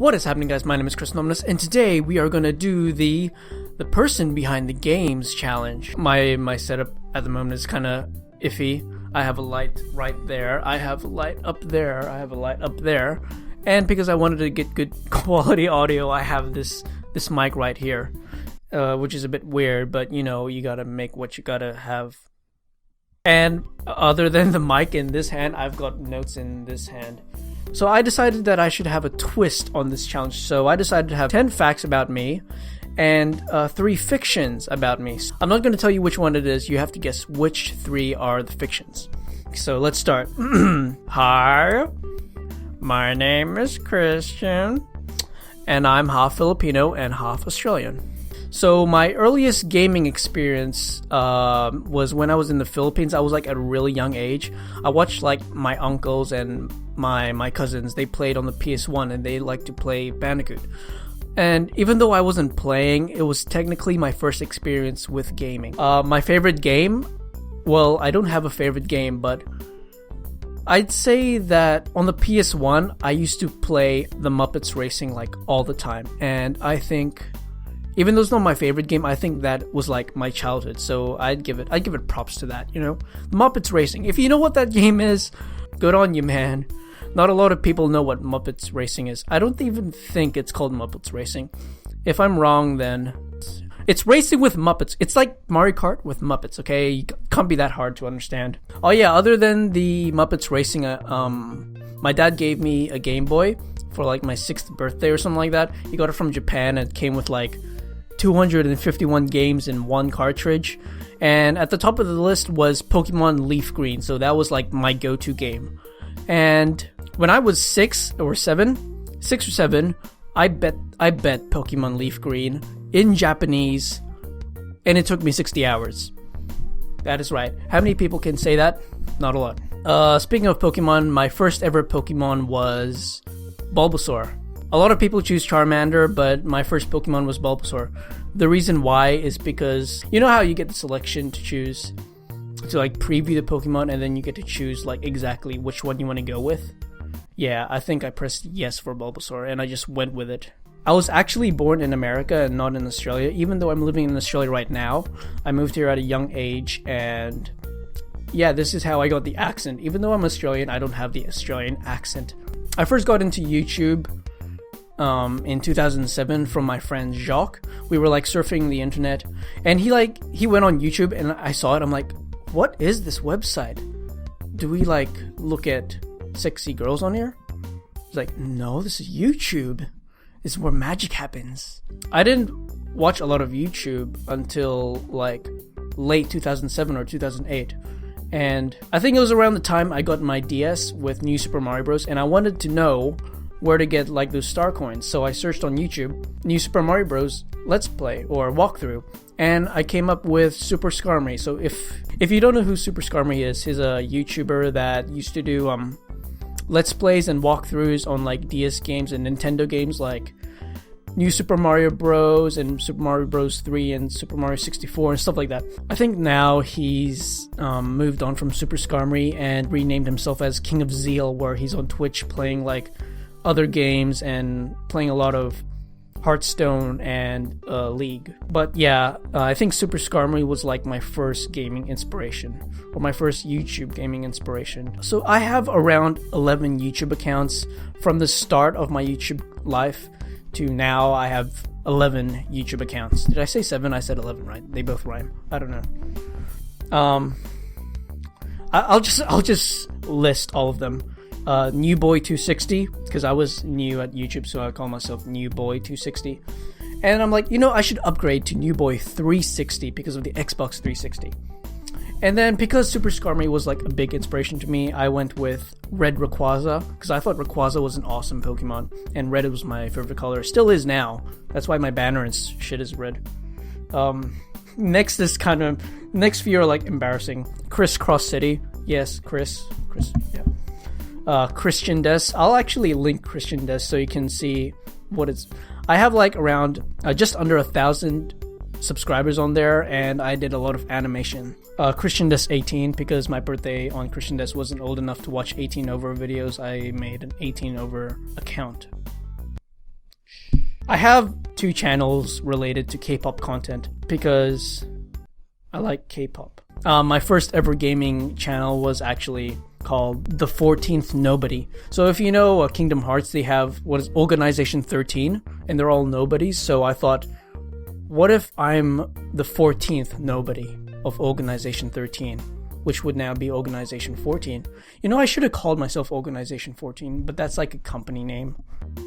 What is happening, guys? My name is Chrisnonymous, and today we are gonna do the person behind the games challenge. My setup at the moment is kind of iffy. I have a light right there, I have a light up there, I have a light up there, and because I wanted to get good quality audio, I have this mic right here, which is a bit weird, but you know, you gotta make what you gotta have. And other than the mic in this hand, I've got notes in this hand. So I decided that I should have a twist on this challenge. So I decided to have 10 facts about me and 3 fictions about me. I'm not going to tell you which one it is. You have to guess which 3 are the fictions. So let's start. Hi, my name is Christian, and I'm half Filipino and half Australian. So my earliest gaming experience was when I was in the Philippines. I was like at a really young age. I watched like my uncles and my cousins. They played on the PS1 and they liked to play Bandicoot. And even though I wasn't playing, it was technically my first experience with gaming. My favorite game? Well, I don't have a favorite game, but I'd say that on the PS1, I used to play the Muppets Racing like all the time. And I think, even though it's not my favorite game, I think that was like my childhood. So I'd give it props to that, you know? The Muppets Racing. If you know what that game is, good on you, man. Not a lot of people know what Muppets Racing is. I don't even think it's called Muppets Racing. If I'm wrong, then it's racing with Muppets. It's like Mario Kart with Muppets, okay? You can't be that hard to understand. Oh yeah, other than the Muppets Racing, my dad gave me a Game Boy for like my 6th birthday or something like that. He got it from Japan and it came with like 251 games in one cartridge. And at the top of the list was Pokemon Leaf Green, so that was like my go-to game. And when I was 6 or 7, I bet Pokemon Leaf Green in Japanese, and it took me 60 hours. That is right. How many people can say that? Not a lot. Speaking of Pokemon, my first ever Pokemon was Bulbasaur. A lot of people choose Charmander, but my first Pokemon was Bulbasaur. The reason why is because, you know how you get the selection to choose, to like preview the Pokemon, and then you get to choose like exactly which one you want to go with? Yeah, I think I pressed yes for Bulbasaur, and I just went with it. I was actually born in America and not in Australia, even though I'm living in Australia right now. I moved here at a young age, and yeah, this is how I got the accent. Even though I'm Australian, I don't have the Australian accent. I first got into YouTube in 2007 from my friend Jacques. We were like surfing the internet, and he went on YouTube, and I saw it. I'm like, what is this website? Do we like look at sexy girls on here? He's like, no, this is YouTube. This is where magic happens. I didn't watch a lot of YouTube until like late 2007 or 2008. And I think it was around the time I got my DS with New Super Mario Bros. And I wanted to know where to get like those star coins. So I searched on YouTube, New Super Mario Bros. Let's Play or walkthrough. And I came up with Superskarmory. So if you don't know who Superskarmory is, he's a YouTuber that used to do Let's Plays and walkthroughs on like DS games and Nintendo games like New Super Mario Bros. And Super Mario Bros. 3 and Super Mario 64 and stuff like that. I think now he's moved on from Superskarmory and renamed himself as King of Zeal, where he's on Twitch playing like other games and playing a lot of Hearthstone and League. But yeah, I think Superskarmory was like my first gaming inspiration, or my first YouTube gaming inspiration. So I have around 11 YouTube accounts from the start of my YouTube life to now. I have 11 YouTube accounts. Did I say 7? I said 11, right? They both rhyme. I don't know. I'll just list all of them. New Boy 260, because I was new at YouTube, so I call myself New Boy 260. And I'm like, you know, I should upgrade to New Boy 360 because of the Xbox 360. And then because Superskarmory was like a big inspiration to me, I went with Red Rayquaza, because I thought Rayquaza was an awesome Pokemon, and red was my favorite color. Still is now. That's why my banner and shit is red. Next few are like embarrassing. Crisscross City. Yes, Chris, yeah. Christian Des. I'll actually link Christian Des so you can see what it's. I have like around just under 1,000 subscribers on there, and I did a lot of animation. Christian Des 18, because my birthday on Christian Des wasn't old enough to watch 18 over videos, I made an 18 over account. I have 2 channels related to K-pop content because I like K-pop. My first ever gaming channel was actually called The 14th Nobody. So if you know Kingdom Hearts, they have what is Organization 13, and they're all nobodies. So I thought, what if I'm the 14th nobody of Organization 13, which would now be Organization 14? You know, I should have called myself Organization 14, but that's like a company name.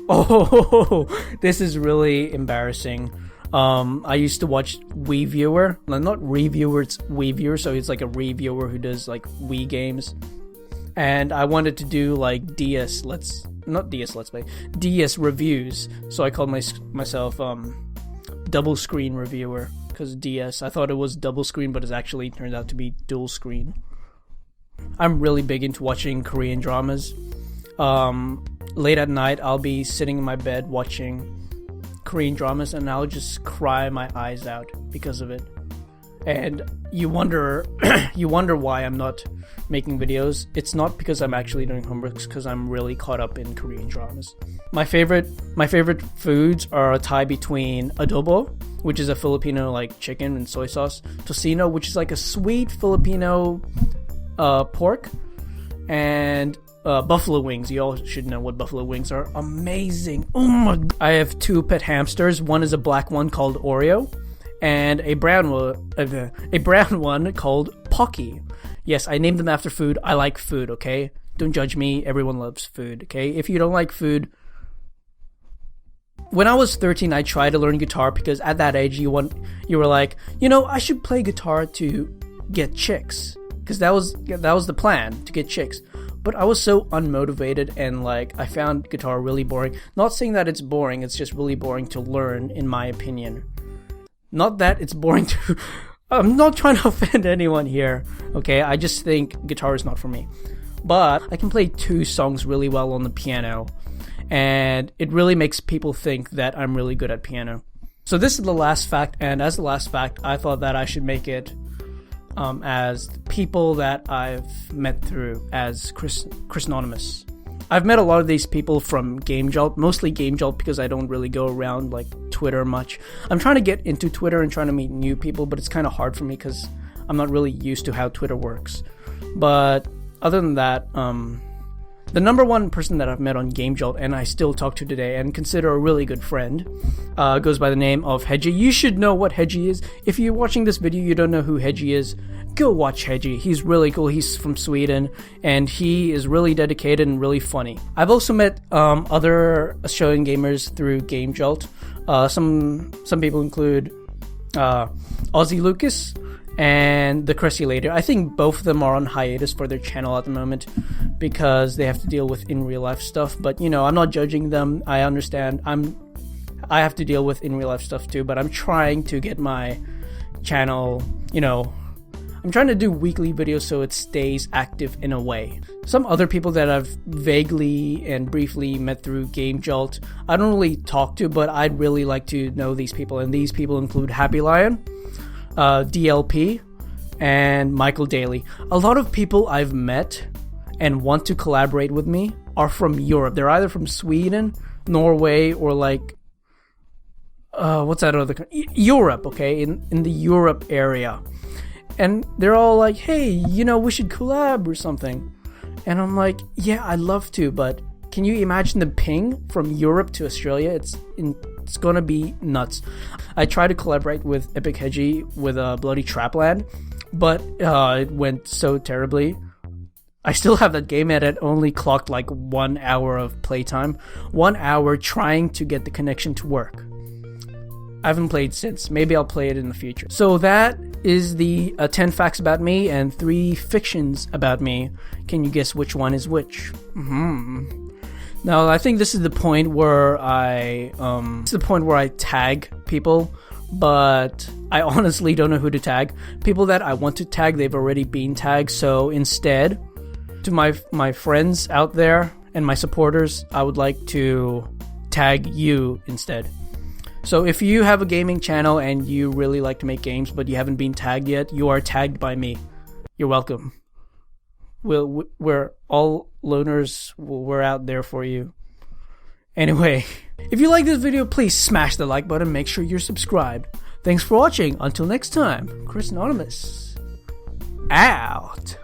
Oh, this is really embarrassing. I used to watch WeViewer. No, not Reviewer, it's WeViewer. So it's like a reviewer who does like Wii games. And I wanted to do like DS reviews. So I called myself Double Screen Reviewer, because DS, I thought it was double screen, but it actually turned out to be dual screen. I'm really big into watching Korean dramas. Late at night, I'll be sitting in my bed watching Korean dramas, and I'll just cry my eyes out because of it. And you wonder why I'm not making videos. It's not because I'm actually doing homework, it's because I'm really caught up in Korean dramas. My favorite foods are a tie between adobo, which is a Filipino like chicken and soy sauce, tocino, which is like a sweet Filipino pork, and buffalo wings. You all should know what buffalo wings are. Amazing. Oh my God. I have 2 pet hamsters. One is a black one called Oreo, and a brown one called Pocky. Yes, I named them after food. I like food, okay? Don't judge me. Everyone loves food, okay? If you don't like food... When I was 13, I tried to learn guitar because at that age, you were like, you know, I should play guitar to get chicks. Because that was the plan, to get chicks. But I was so unmotivated, and like I found guitar really boring. Not saying that it's boring, it's just really boring to learn, in my opinion. Not that it's boring to... I'm not trying to offend anyone here, okay? I just think guitar is not for me. But I can play 2 songs really well on the piano, and it really makes people think that I'm really good at piano. So this is the last fact, and as the last fact, I thought that I should make it as people that I've met through as Chrisnonymous. I've met a lot of these people from Gamejolt, mostly Gamejolt because I don't really go around like Twitter much. I'm trying to get into Twitter and trying to meet new people, but it's kind of hard for me because I'm not really used to how Twitter works. But other than that, the number one person that I've met on Gamejolt and I still talk to today and consider a really good friend goes by the name of Hedgie. You should know what Hedgie is. If you're watching this video, you don't know who Hedgie is, go watch Hedgie. He's really cool. He's from Sweden and he is really dedicated and really funny. I've also met other Australian gamers through Gamejolt. Some people include Aussie Lucas and the Cressy Later. I think both of them are on hiatus for their channel at the moment because they have to deal with in real life stuff. But you know, I'm not judging them. I understand. I have to deal with in real life stuff too. But I'm trying to get my channel, you know, I'm trying to do weekly videos so it stays active in a way. Some other people that I've vaguely and briefly met through Gamejolt, I don't really talk to, but I'd really like to know these people. And these people include Happy Lion, DLP, and Michael Daly. A lot of people I've met and want to collaborate with me are from Europe. They're either from Sweden, Norway, or like what's that other country? Europe, okay, in the Europe area. And they're all like, hey, you know, we should collab or something. And I'm like, yeah, I'd love to, but can you imagine the ping from Europe to Australia? It's gonna be nuts. I tried to collaborate with Epic Hedgie with Bloody Trapland, but it went so terribly. I still have that game and it only clocked like 1 hour of playtime. 1 hour trying to get the connection to work. I haven't played since. Maybe I'll play it in the future. So that is the 10 facts about me and 3 fictions about me. Can you guess which one is which? Now, I think this is the point where I tag people, but I honestly don't know who to tag. People that I want to tag, they've already been tagged. So instead, to my friends out there and my supporters, I would like to tag you instead. So if you have a gaming channel and you really like to make games, but you haven't been tagged yet, you are tagged by me. You're welcome. We're all loners. We're out there for you. Anyway. If you like this video, please smash the like button, make sure you're subscribed. Thanks for watching. Until next time, Chrisnonymous out.